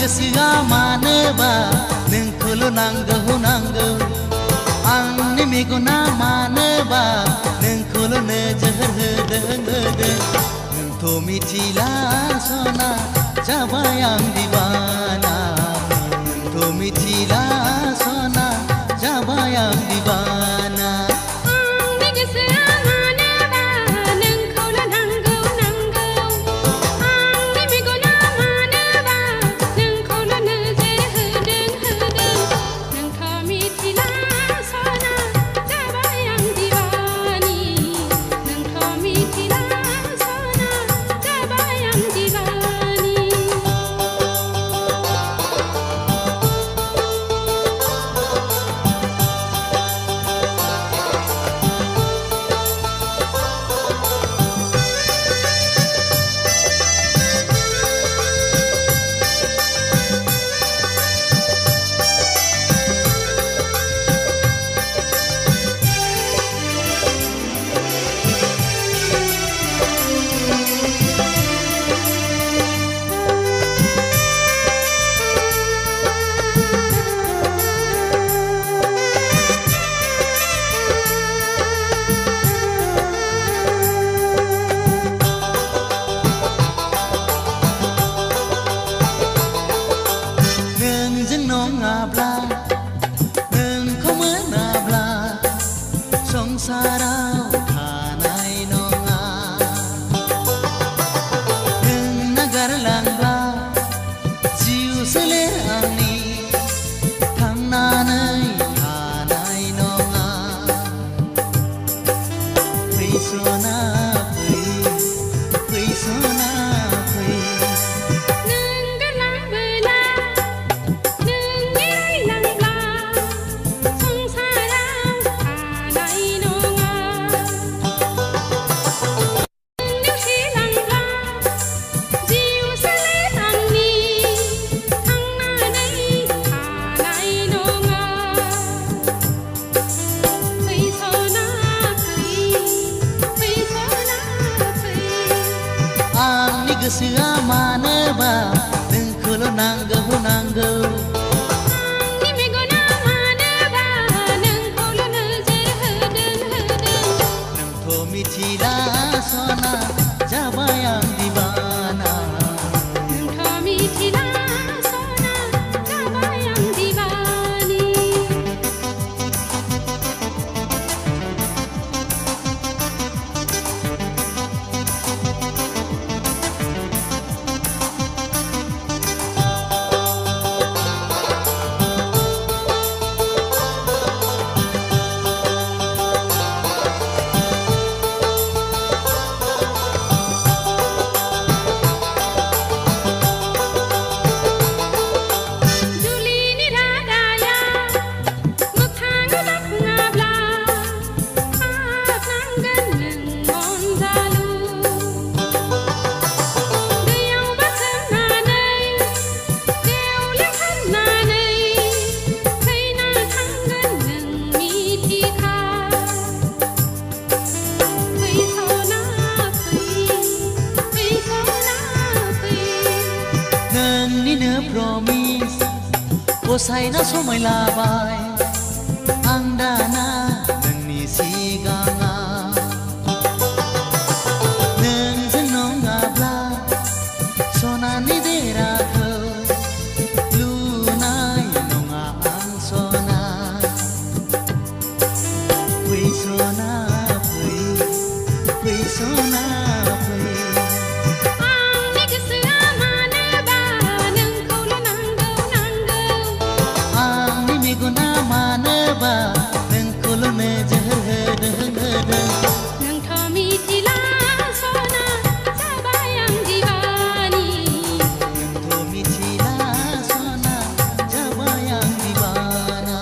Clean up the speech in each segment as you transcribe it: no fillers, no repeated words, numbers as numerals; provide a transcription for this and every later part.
गोसोआ मानोबा नोंखौल' नांगौ नांगौ आंनि मेगना मानोबा नोंखौल' नोजोर होदों नोंथ' मिथिला सना जाबाय आं दिवाना नोंथ' मिथिला सना जाबाय आं दिवाना संसाराव थानाय नङा नों नागारलांब्ला जिउ सोलेर आंनि थांनानै थानाय नङा फै सना फै सना फै आंनि गोसोआ मानोबा नोंखौल' नांगौ नांगौ आंनि मेगना मानोबा नोंखौल' नोजोर होदों नोंथ' मिथिला सना जाबाय आं दिवाना नोंथ' मिथिला सना जाबाय आं दिवानी नोंनिनो प्रमिस गसाइना समाय लाबाय आं दाना नोंनि सिगाङाव नोंजों नङाब्ला सनानि देराखौ लुनाय नङा आं सना फै सना फै सना फै मेगना मानोबा नोंखौल' नोजोर होदों नोंथ' मिथिला सना जाबाय आं दिवानी नोंथ' मिथिला सना जाबाय आं दिवाना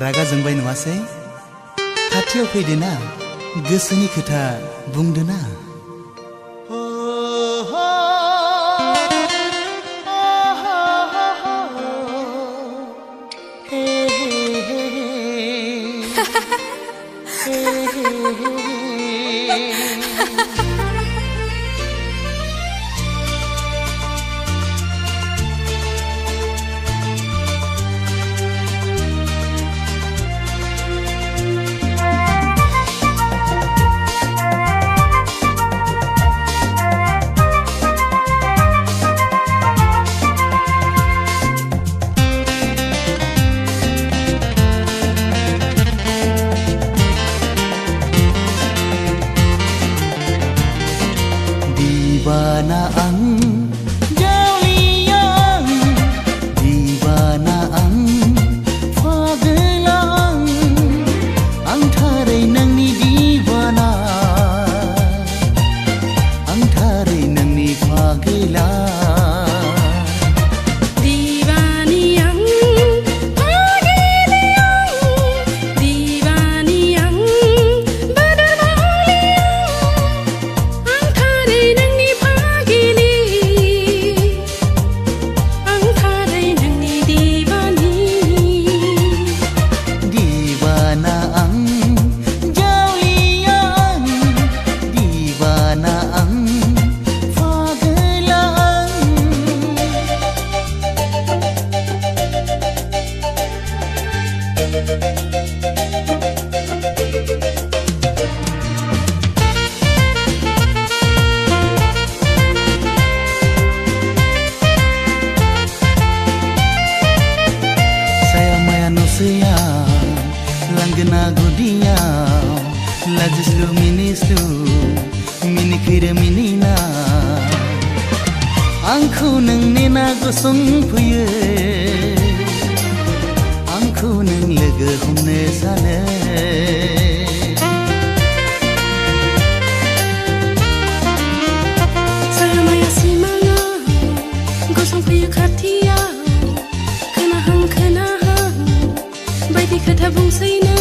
रागा जोंबाय नङासै खाथियाव फैदो ना गोसोनि खोथा बुंदो ना Dibana ang jauliang, dibana ang fagelang, ang taray nangni dibana, ang taray nangni fagelang. Langgana gudia, lajislu minislu, minikira minina. Angku nang nena gosong puye, angku nang lega humne sane. Saya maya simanga, gosong puye katia, kenahang, baiti kata bungsina.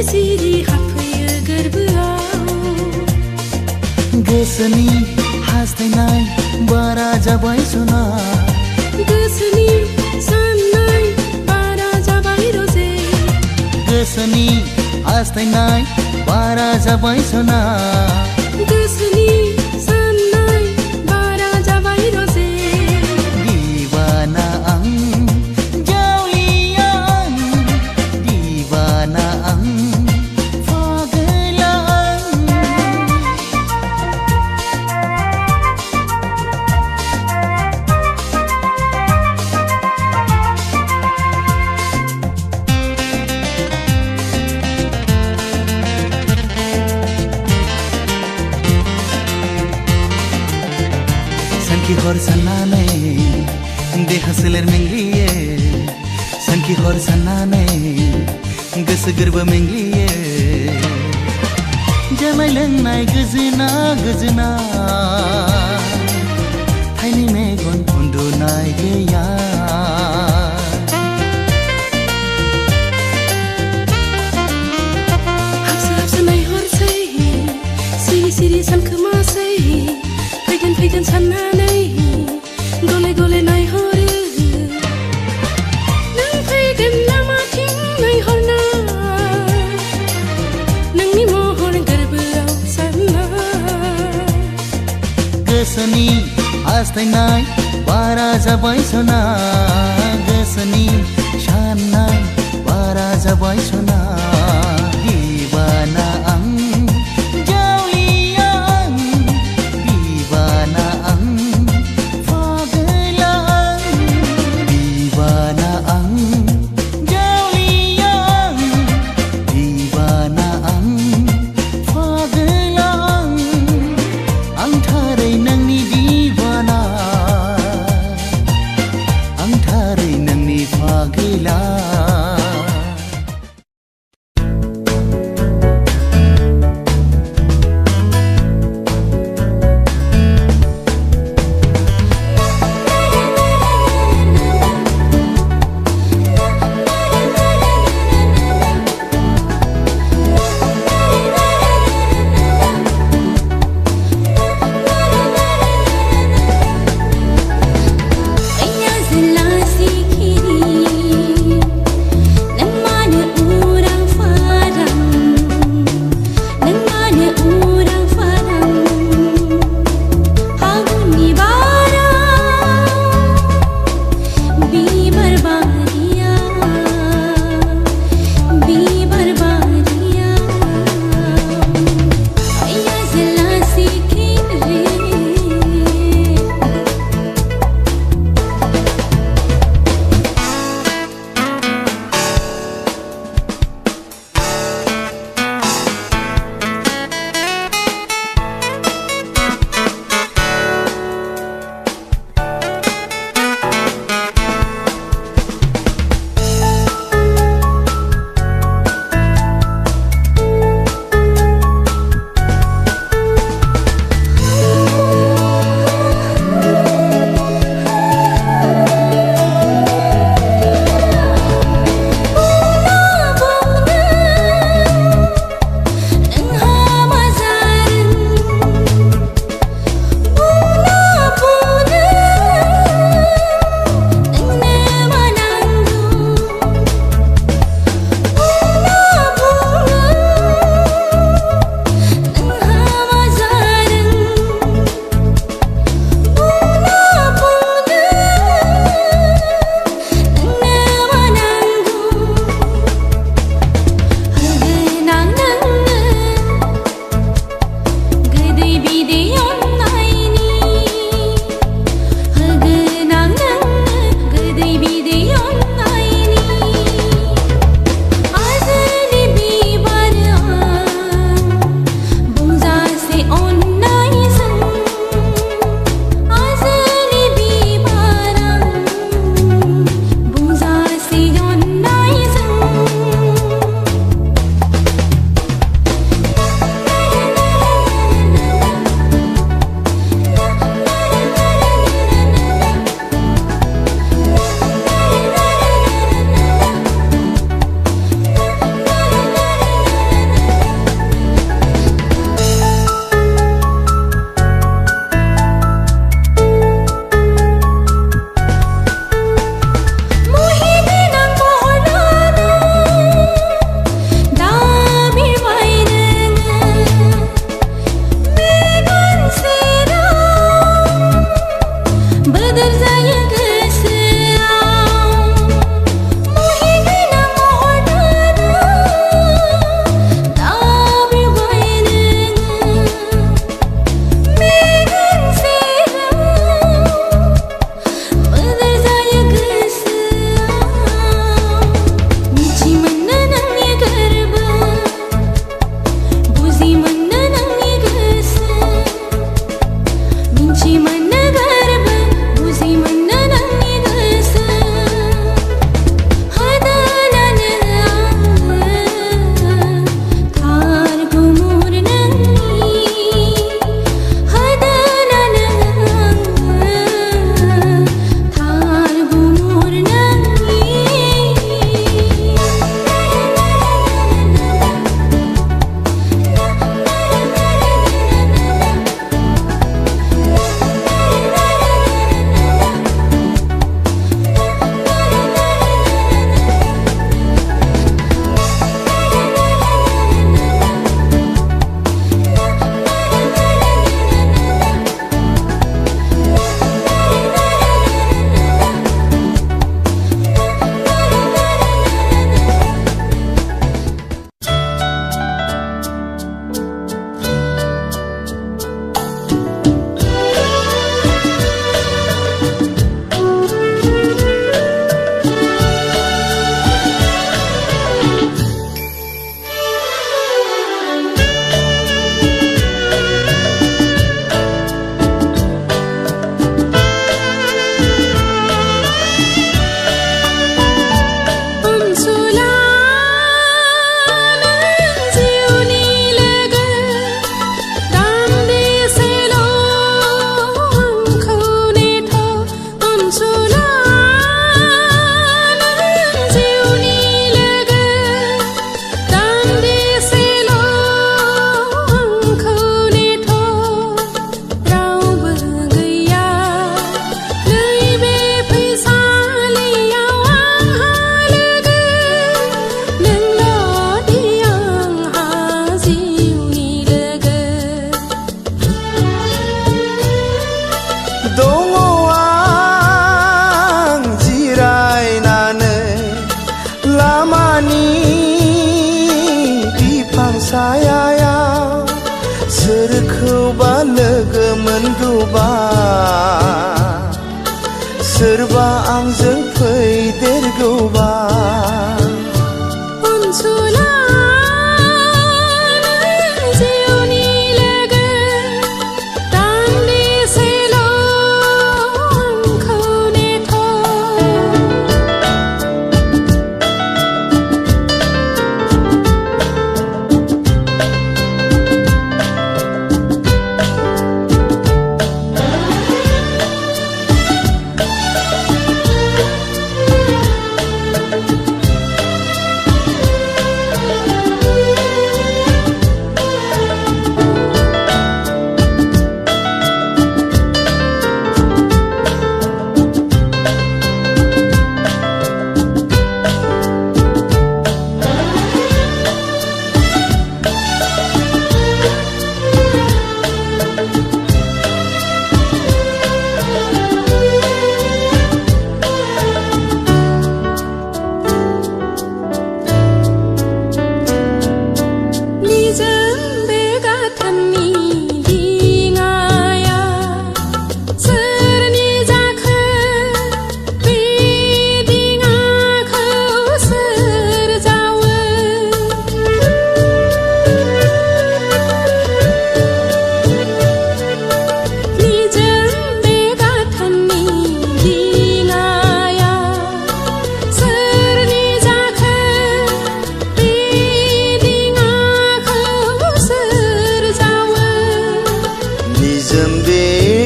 Siri hapaya gerbau Gesani hastainai bara jabai sona Gesani sanai bara jabai roze Gesani hastainai bara jabai sona Gesani sanai bara jabai roze Dibana ang jauliang, dibana ang Sanki hor sanane de haseler mengliye Sanki hor sanane gas garba mengliye Jamai lengnai gazina gazina Thaini megon undunai geya Hapsa nai hor sei Siri samkema sei Paigan sananai Gole nai hore Nang paigan nama ting nai horna Nang ni mohon gerbau sana Gesani hastainai bara jabai sona Gesani shanai bara jabai sona Dibana ang jauliang, dibana ang fagelang, dibana ang jauliang, dibana ang fagelang, ang taray nangni dibana, ang taray nangni fagelang. सोरखौबा लोगो मोनगौबा सोरबा आंजों फैदेरगौबा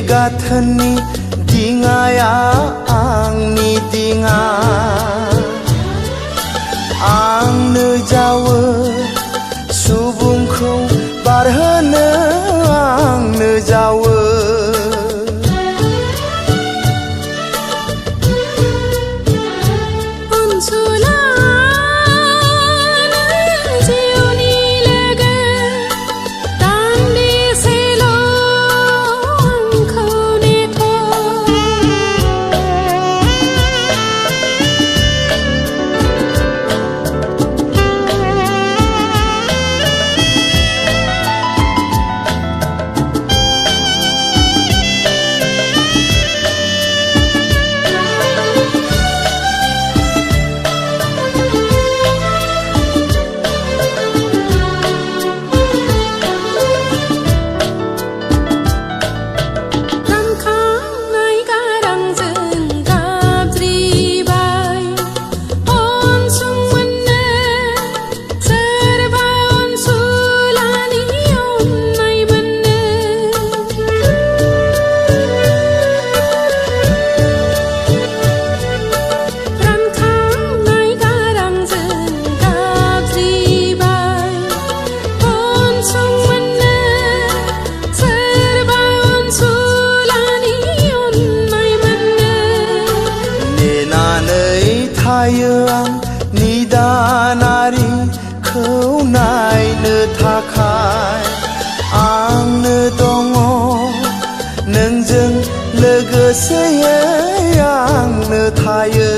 गाथोननि दिङाया आंनि दिङा आंनो जावो सुबुंखौ बारहोनो आंनो जावो थायो आं निदानारिखौ नायनो थाखाय आंनो दङ नोंजों लोगोसेयै आंनो थायो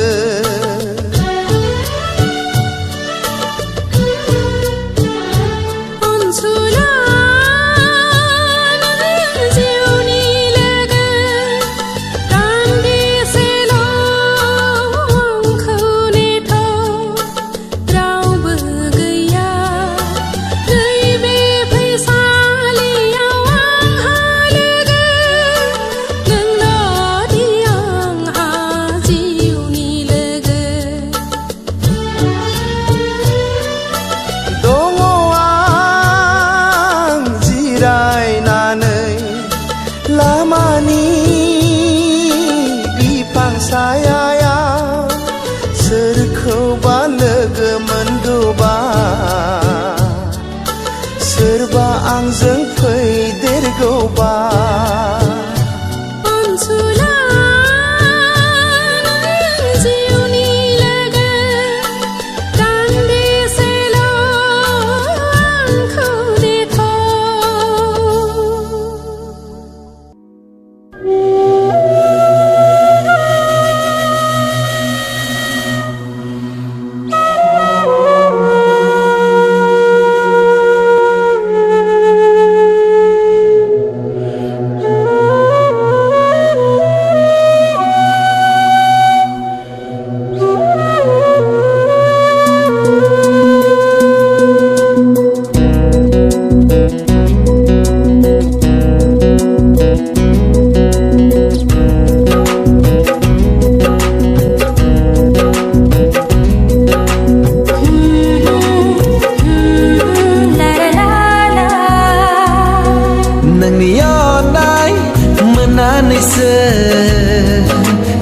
लामानि बिफां सायायाव सोरखौबा लोगो मोनगौबा सोरबा आंजों फैदेरगौबा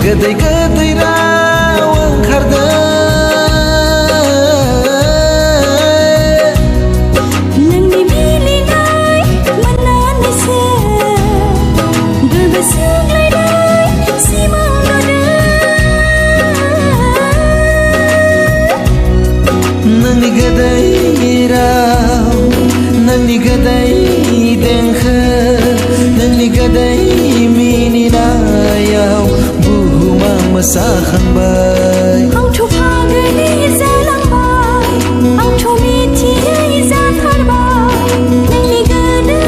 गोदै गोदै राव ओंखारदों नोंनि मिनिनाय मोननानैसो गोरबो सोंलायनाय सिमां नुदों नोंनि गोदै राव नोंनि गोदै देंखो नोंनि गोदै मिनिनायाव बुहुमा मोसाखांबाय आंथ' फागोलि जालांबाय आंथ' मिथियै जाथारबाय नोंनि गोदै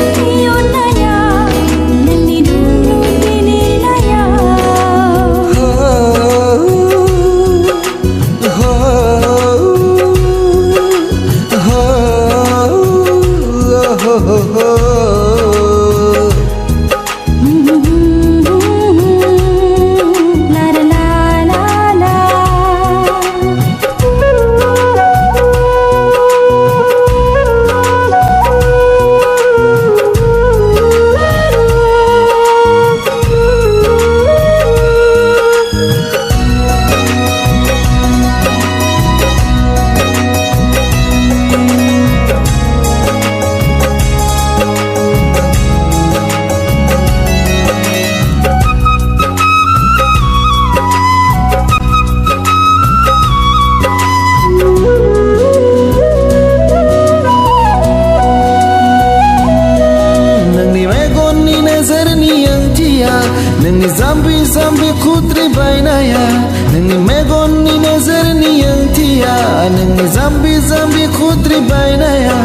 अननाया नोंनि दुलुर मिनिनाया नोंनि जाम्बि जाम्बि खुद्रि बायनाया नोंनि मेगननि नोजोरनि ओंथिया नोंनि जाम्बि जाम्बि खुद्रि बायनाया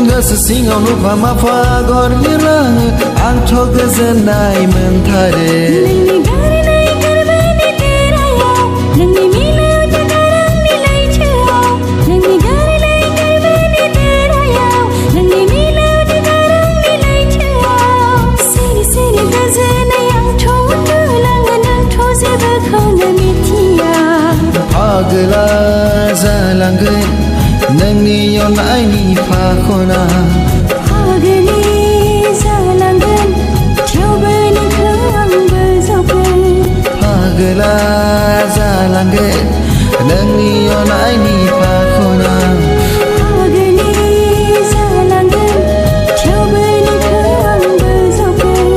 गोसो सिङाव नुफा माफा आगर बिरलाङो आंथ' गोजोननाय मोनथारो नोंनि गारनाय गोरबोनि तेरायाव नोंनि मिलौदो गारांनि लैथोआव नोंनि गारनाय गोरबोनि तेरायाव नोंनि मिलौदो गारांनि लैथोआव सिरि सिरि गोजोननाय आंथ' उन्दुलाङो नोंथ' जेबोखौनो मिथिया पागला जालांगोन नोंनि अननायनि फाखना पागलि जालांगोन थेवबो नोंखौ आंबो जगोन पागला जालांगोन नोंनि अननायनि फाखना पागलि जालांगोन थेवबो नोंखौ आंबो जगोन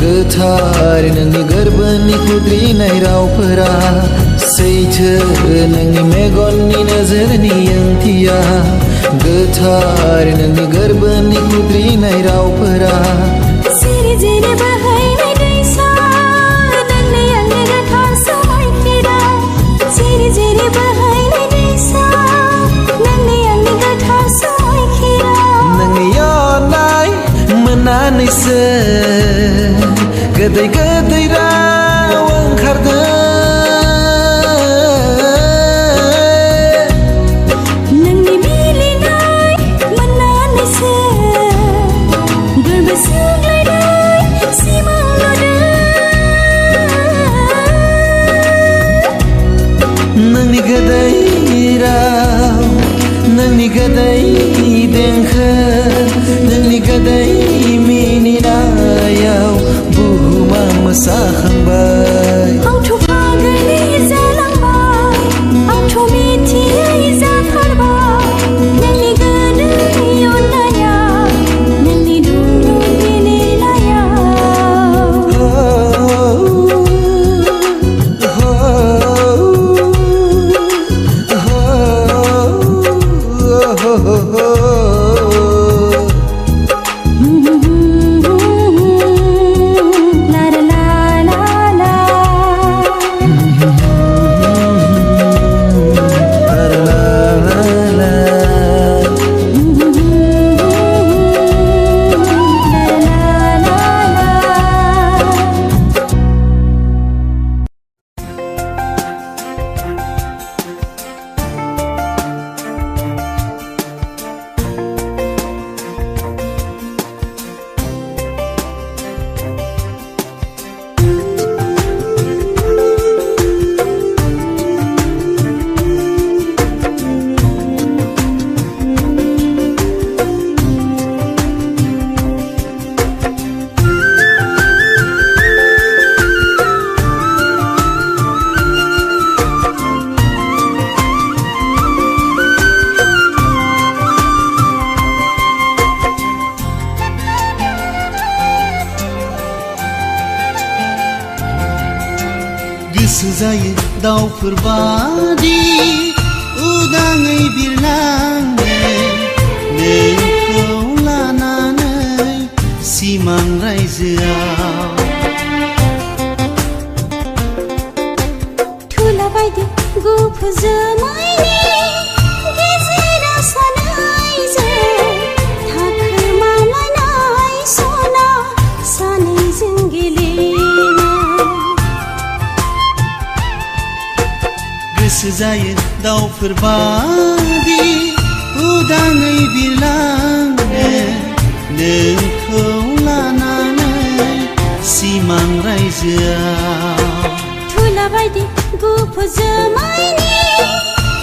गोथार नोंनि गोरबोनि खुद्रिनाय रावफोरा सैथो नोंनि मेगननि नोजोरनि ओंथिया गोथार नोंनि गोरबोनि खुद्रिनाय रावफोरा जिरि जिरि बोहैनाय दैसा नोंनि आंनि गोथार समायखिरा जिरि जिरि बोहैनाय दैसा नोंनि आंनि गोथार समायखिरा नोंनि अननाय मोननानैसो गोदै गोदै राव ओंखारदों नोंनि मिलिनाय मोननानैसो गोरबो सुग्लायनाय सिमां नुदों नोंनि गोदै राव नोंनि गोदै देंखो नोंनि गोदै मिनिनायाव बुहुमा मोसाखांबाय आंथ' फागोलि जालांबाय आंथ' मिथियै जाथारबाय नोंनि गोदै अननाया नोंनि दुंदुं मिनिनायाव La la la la la गोसो जायो दाउफोर बादि उदाङै बिरलांनो नोंखौ लानानै सिमां रायजोआव थुला बायदि गुफुर जोमैनि गेजेराव सानैजों थाखोमालायनाय सना सानैजों गेलेनाय गोसो जायो दाउफोर बादि उदाङै बिरलांनो नोंखौ लानानै सिमां रायजोआव थुला बायदि गुफुर जोमैनि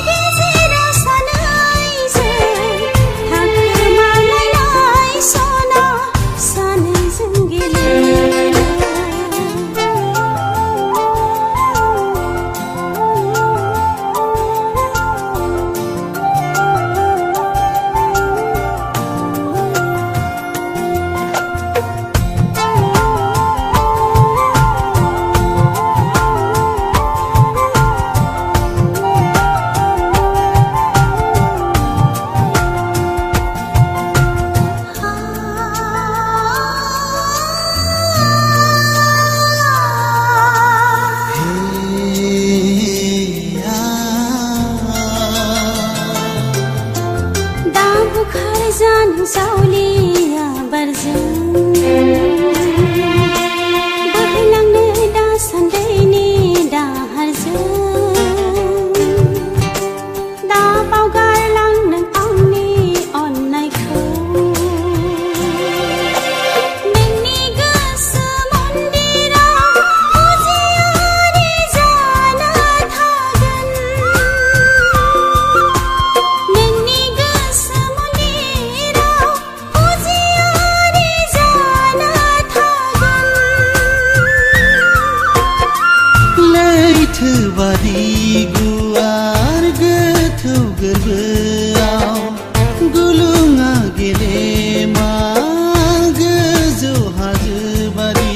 गेजेराव सानैजों थाखोमालायनाय सना सानैजों सावलिया बारजों बोहैलांनो दासान्दैनि दाहारजों दा बावगारलांनो आंनि अननायखौ नोंनि गोसो मन्दिराव फुजियारि जाना थागोन नोंनि गोसो मन्दिराव फुजियारि जाना थागोन लैथो बादि गुवार गोथौ गोरबोआव गुलुङा गेलेमा गोजौ हाजो बादि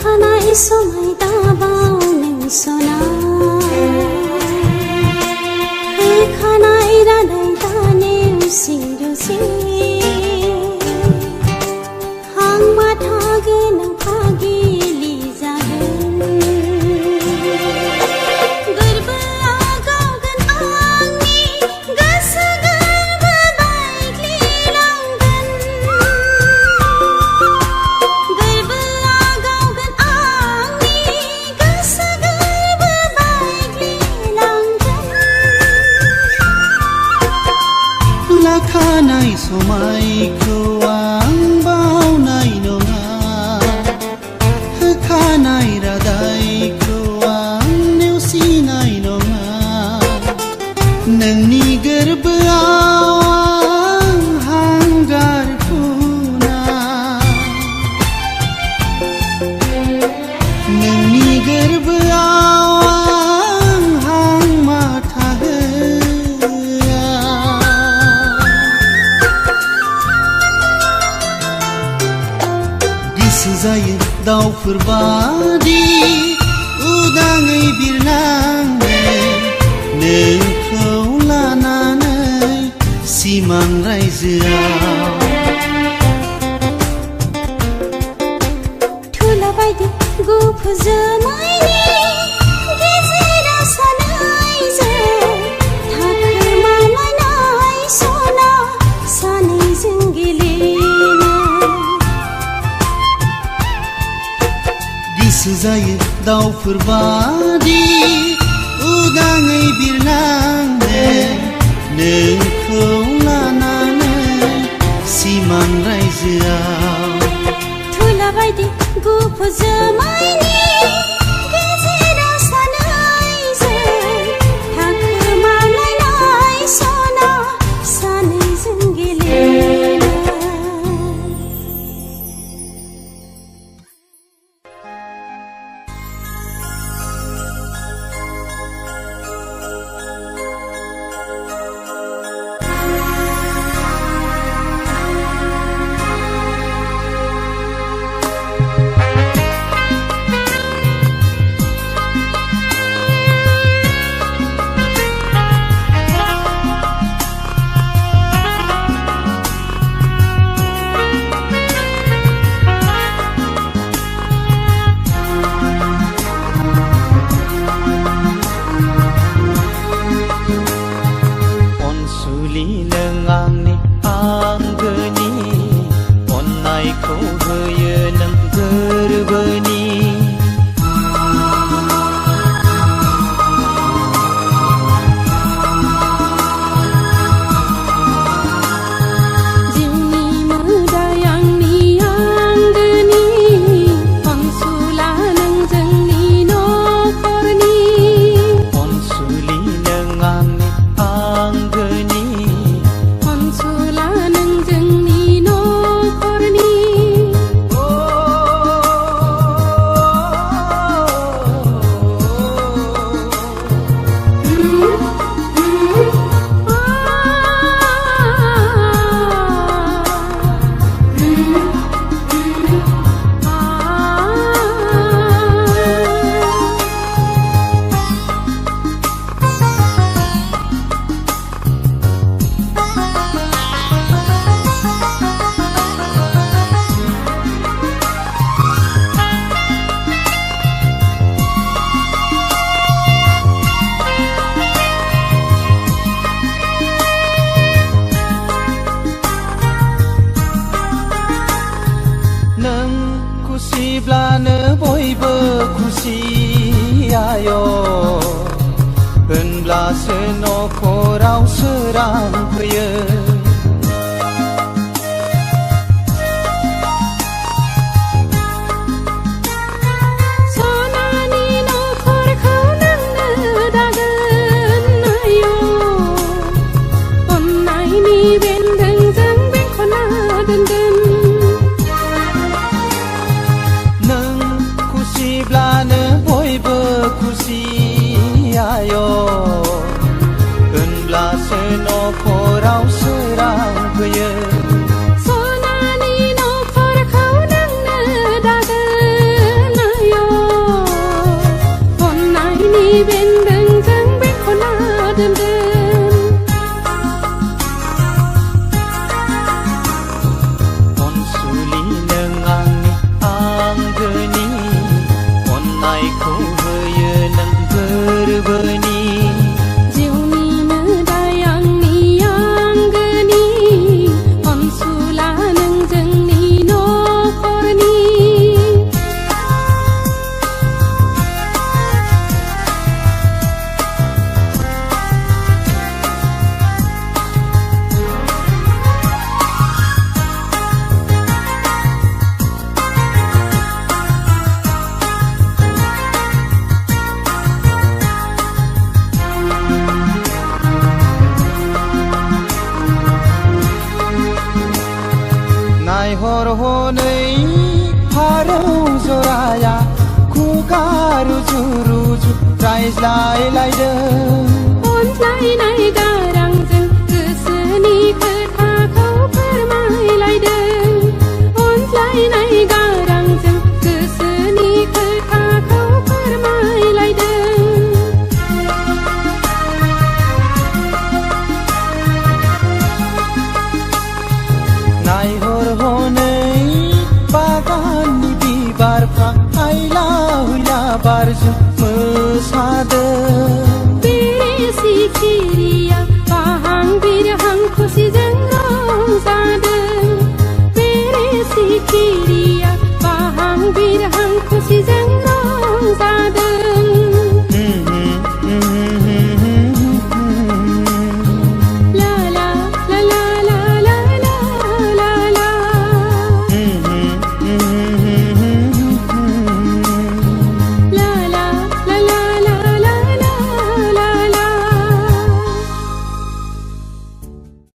होखानाय समाय दाबाव नों सना होखानाय रादाय दानेवसि दसे हां माथा गोनां फागिलि जागोन गोरबोआ गावगोन आंनि गोसो गोरबो बायग्लिलांगोन गोरबोआ गावगोन आंनि गोसो गोरबो बायग्लिलांगोन लाखानाय समायखौ आं बावनाय नङा होखानाय रादायखौ आं नेवसिनाय नङा नोंनि गोरबोआव आं हांगार फुना नोंनि गोरबोआव आं हां माथा होआ गोसो जायो दाउफोर बादि उदाङै बिरलांनो नोंखौ लानानै सिमां रायजोआव थुला बायदि गुफुर जोमैनि गेजेराव सानैजों थाखोमालायनाय सना सानैजों गेलेना गोसो जायो दाउफोर बादि उदाङै बिरलांनो नोंखौ लानानै सिमां रायजोआव थुला बायदि गुफुर जोमैनि गेजेराव सानैजों थाखोमालायनाय सना सानैजों गेलेना अनसुलि नों आंनि आंगोनि अननायखौ होयो नों गोरबोनि जिउनि मोदाय आंनि आंगोनि अनसुला नों जोंनि नखरनि अनसुलि नों आंनि आंगोनि अनसुला नों जोंनि नखरनि नों खुसिब्लानो बयबो खुसि आय होनब्लासो नखराव सोरां फैयो सनानि नखरखौ नोंनो दागोन आयौ अननायनि बेन्दोंजों बेंखनना दोनगोन नों खुसिब्लानो बयबो खुसि आय होनब्लासो नखराव सोरां नायखौ होयो नों गोरबोनि जिउनि मोदाय आंनि आंगोनि अनसुला नों जोंनि नखरनि नायहर हनै फारौ जराया खुगा रुजु रुजु रायज्लायलायदों अनज्लायनाय गारांजों गोसोनि खोथाखौ फोरमायलायदों अनज्लायनाय गारांजों गोसोनि खोथाखौ फोरमायलायदों नायहर हनै बागाननि बिबारफ्रा हायला हुइला बारजों